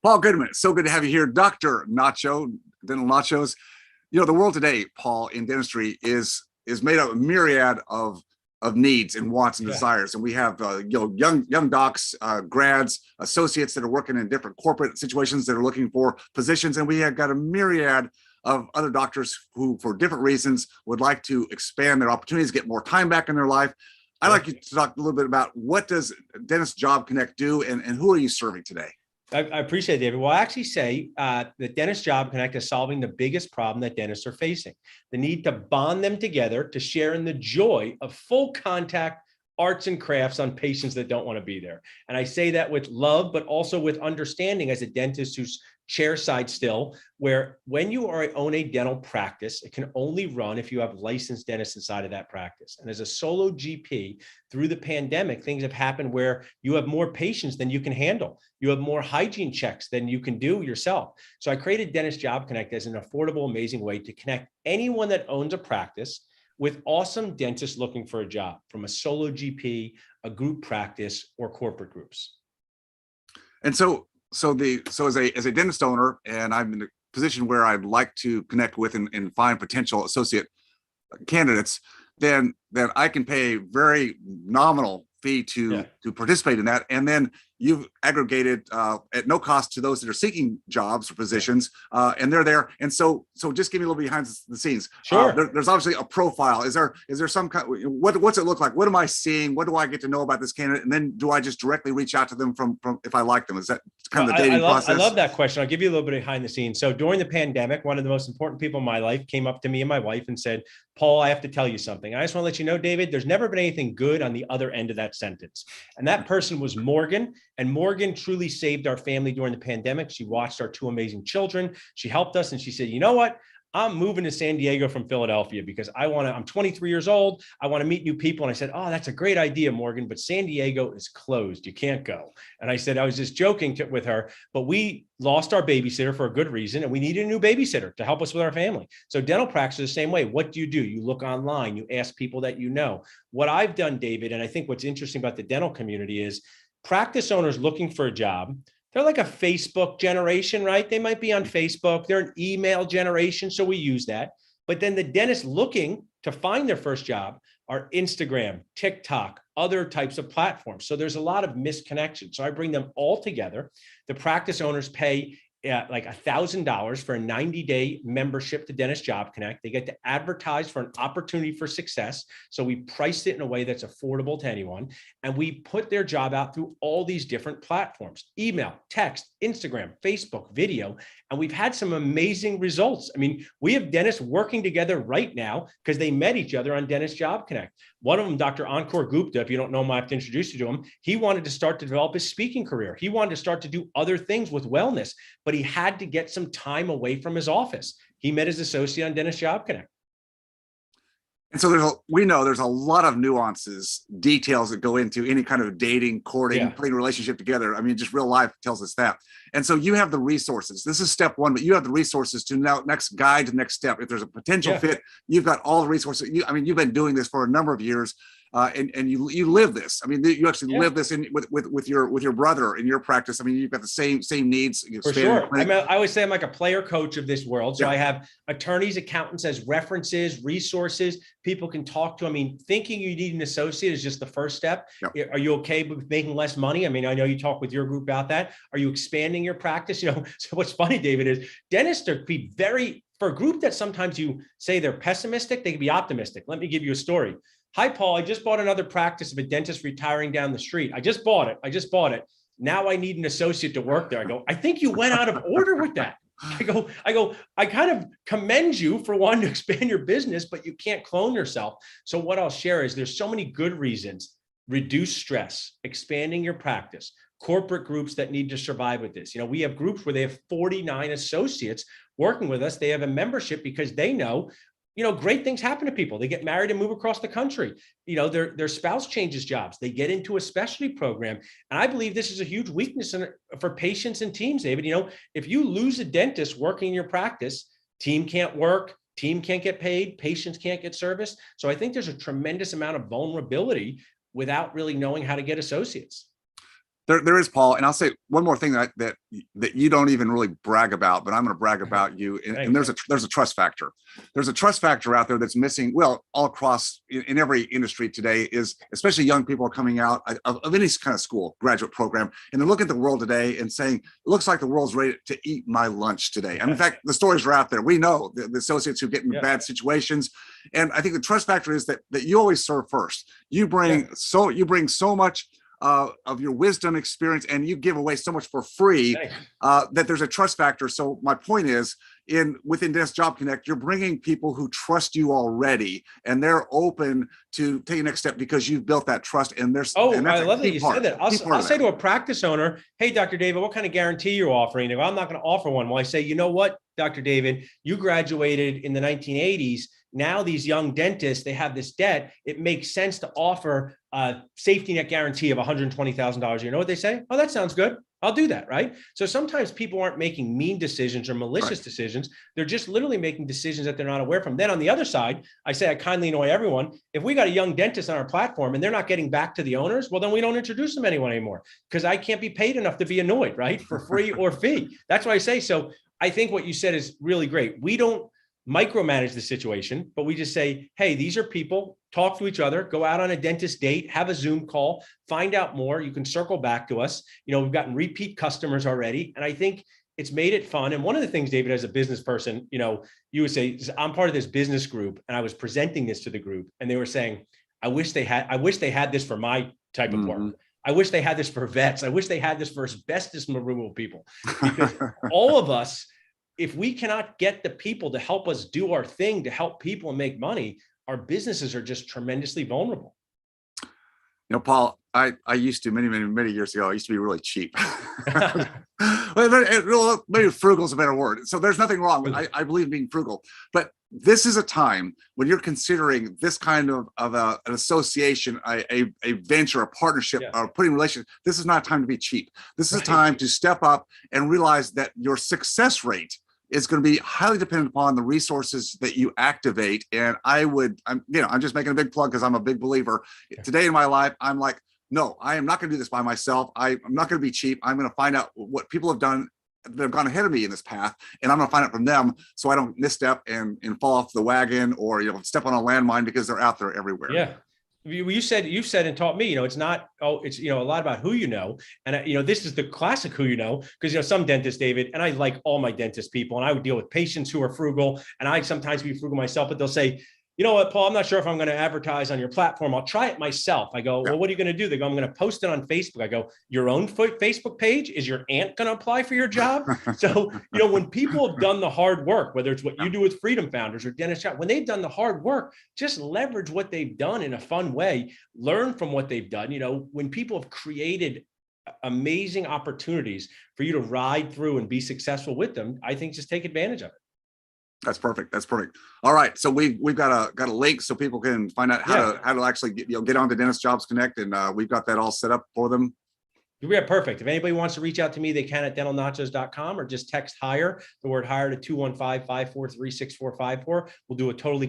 Paul Goodman, it's so good to have you here. Dr. Nacho, Dental Nachos. The world today, Paul, in dentistry is made up of a myriad of needs and wants and Yeah. desires. And we have young docs, grads, associates that are working in different corporate situations that are looking for positions. And we have got a myriad of other doctors who, for different reasons, would like to expand their opportunities, get more time back in their life. I'd like you to talk a little bit about what does Dentist Job Connect do, and who are you serving today? I appreciate it, David. Well, I actually say the Dentist Job Connect is solving the biggest problem that dentists are facing: the need to bond them together to share in the joy of full contact arts and crafts on patients that don't want to be there. And I say that with love, but also with understanding as a dentist who's chairside still, where when you own a dental practice, it can only run if you have licensed dentists inside of that practice. And as a solo GP, through the pandemic, things have happened where you have more patients than you can handle. You have more hygiene checks than you can do yourself. So I created Dentist Job Connect as an affordable, amazing way to connect anyone that owns a practice with awesome dentists looking for a job, from a solo GP, a group practice, or corporate groups. And so as a dentist owner, and I'm in a position where I'd like to connect with and find potential associate candidates, then I can pay a very nominal fee to participate in that. And then you've aggregated at no cost to those that are seeking jobs or positions, and they're there. And so just give me a little behind the scenes. Sure. There's obviously a profile. Is there some kind? What's it look like? What am I seeing? What do I get to know about this candidate? And then do I just directly reach out to them from if I like them? Is that kind of the dating process? I love that question. I'll give you a little bit behind the scenes. So during the pandemic, one of the most important people in my life came up to me and my wife and said, "Paul, I have to tell you something. I just want to let you know, David, there's never been anything good on the other end of that sentence." And that person was Morgan. And Morgan truly saved our family during the pandemic. She watched our two amazing children. She helped us. And she said, "You know what? I'm moving to San Diego from Philadelphia because I'm 23 years old. I want to meet new people." And I said, "Oh, that's a great idea, Morgan, but San Diego is closed. You can't go." And I said, I was just joking with her, but we lost our babysitter for a good reason. And we needed a new babysitter to help us with our family. So dental practice is the same way. What do? You look online, you ask people that you know. What I've done, David, and I think what's interesting about the dental community is practice owners looking for a job. They're like a Facebook generation, right? They might be on Facebook. They're an email generation, so we use that. But then the dentists looking to find their first job are Instagram, TikTok, other types of platforms. So there's a lot of misconnection. So I bring them all together. The practice owners pay like $1,000 for a 90-day membership to Dentist Job Connect. They get to advertise for an opportunity for success. So we priced it in a way that's affordable to anyone. And we put their job out through all these different platforms: email, text, Instagram, Facebook, video. And we've had some amazing results. I mean, we have dentists working together right now because they met each other on Dentist Job Connect. One of them, Dr. Ankur Gupta, if you don't know him, I have to introduce you to him. He wanted to start to develop his speaking career. He wanted to start to do other things with wellness, but he had to get some time away from his office. He met his associate on Dentist Job Connect. And so we know there's a lot of nuances, details that go into any kind of dating, courting, putting a relationship together. I mean, just real life tells us that. And so you have the resources. This is step one, but you have the resources to now next guide to the next step. If there's a potential fit, you've got all the resources. You've been doing this for a number of years. And you live this. I mean, you actually live this in with your brother in your practice. I mean, you've got the same needs. For sure. I always say I'm like a player coach of this world. So I have attorneys, accountants as references, resources people can talk to. I mean, thinking you need an associate is just the first step. Are you okay with making less money? I mean, I know you talk with your group about that. Are you expanding your practice? So what's funny, David, is dentists are for a group that sometimes you say they're pessimistic, they can be optimistic. Let me give you a story. "Hi, Paul, I just bought another practice of a dentist retiring down the street. I just bought it. Now I need an associate to work there." I go, "I think you went out of order with that." I kind of commend you for wanting to expand your business, but you can't clone yourself. So what I'll share is there's so many good reasons: reduce stress, expanding your practice, corporate groups that need to survive with this. We have groups where they have 49 associates working with us. They have a membership because they know great things happen to people. They get married and move across the country. Their spouse changes jobs. They get into a specialty program. And I believe this is a huge weakness for patients and teams, David. If you lose a dentist working in your practice, team can't work, team can't get paid, patients can't get service. So I think there's a tremendous amount of vulnerability without really knowing how to get associates. There is, Paul, and I'll say one more thing that you don't even really brag about, but I'm going to brag about you. And there's a trust factor. There's a trust factor out there that's missing. Well, all across in every industry today, is especially young people are coming out of any kind of school, graduate program, and they're looking at the world today and saying, "It looks like the world's ready to eat my lunch today." I mean, in fact, the stories are out there. We know the associates who get in bad situations, and I think the trust factor is that you always serve first. You bring so much of your wisdom, experience, and you give away so much for free that there's a trust factor. So my point is, within Dentist Job Connect, you're bringing people who trust you already, and they're open to take the next step because you've built that trust. And there's I love that you said that. I'll say to a practice owner, "Hey, Dr. David, what kind of guarantee you're offering?" They go, "I'm not going to offer one." Well, I say, "You know what, Dr. David, you graduated in the 1980s. Now these young dentists, they have this debt. It makes sense to offer a safety net guarantee of $120,000. You know what they say? "Oh, that sounds good. I'll do that." Right. So sometimes people aren't making mean decisions or malicious decisions. They're just literally making decisions that they're not aware from. Then on the other side, I say, I kindly annoy everyone. If we got a young dentist on our platform and they're not getting back to the owners, well, then we don't introduce them to anyone anymore, because I can't be paid enough to be annoyed, right? For free or fee. That's why I say, so I think what you said is really great. We don't micromanage the situation, but we just say, "Hey, these are people, talk to each other, go out on a dentist date, have a Zoom call, find out more. You can circle back to us." We've gotten repeat customers already. And I think it's made it fun. And one of the things, David, as a business person, you would say, "I'm part of this business group." And I was presenting this to the group and they were saying, I wish they had this for my type of work. I wish they had this for vets. I wish they had this for asbestos removal people, because all of us, if we cannot get the people to help us do our thing, to help people and make money, our businesses are just tremendously vulnerable. Paul, I used to many years ago, I used to be really cheap. Maybe frugal is a better word. So there's nothing wrong. I believe in being frugal, but this is a time when you're considering this kind of an association, a venture, a partnership, or putting relations. This is not a time to be cheap. This is a time to step up and realize that your success rate is going to be highly dependent upon the resources that you activate. And I'm just making a big plug because I'm a big believer. Today in my life, I'm like, no, I am not going to do this by myself. I'm not going to be cheap. I'm going to find out what people have done that have gone ahead of me in this path, and I'm going to find out from them so I don't misstep and fall off the wagon or step on a landmine, because they're out there everywhere. Yeah. You've said and taught me, it's not, it's, a lot about who you know. And, this is the classic who you know, because, some dentists, David, and I like all my dentist people, and I would deal with patients who are frugal, and I sometimes be frugal myself, but they'll say, "You know what, Paul, I'm not sure if I'm going to advertise on your platform. I'll try it myself." I go, "Well, what are you going to do?" They go, "I'm going to post it on Facebook." I go, "Your own Facebook page? Is your aunt going to apply for your job?" So, when people have done the hard work, whether it's what you do with Freedom Founders or Dentist Job, when they've done the hard work, just leverage what they've done in a fun way, learn from what they've done. When people have created amazing opportunities for you to ride through and be successful with them, I think just take advantage of it. That's perfect. All right, so we've got a link so people can find out how to actually get onto Dentist Jobs Connect, and we've got that all set up for them. Yeah, perfect. If anybody wants to reach out to me, they can at dentalnachos.com, or just text HIRE, the word HIRE, to 215-543-6454. We'll do a totally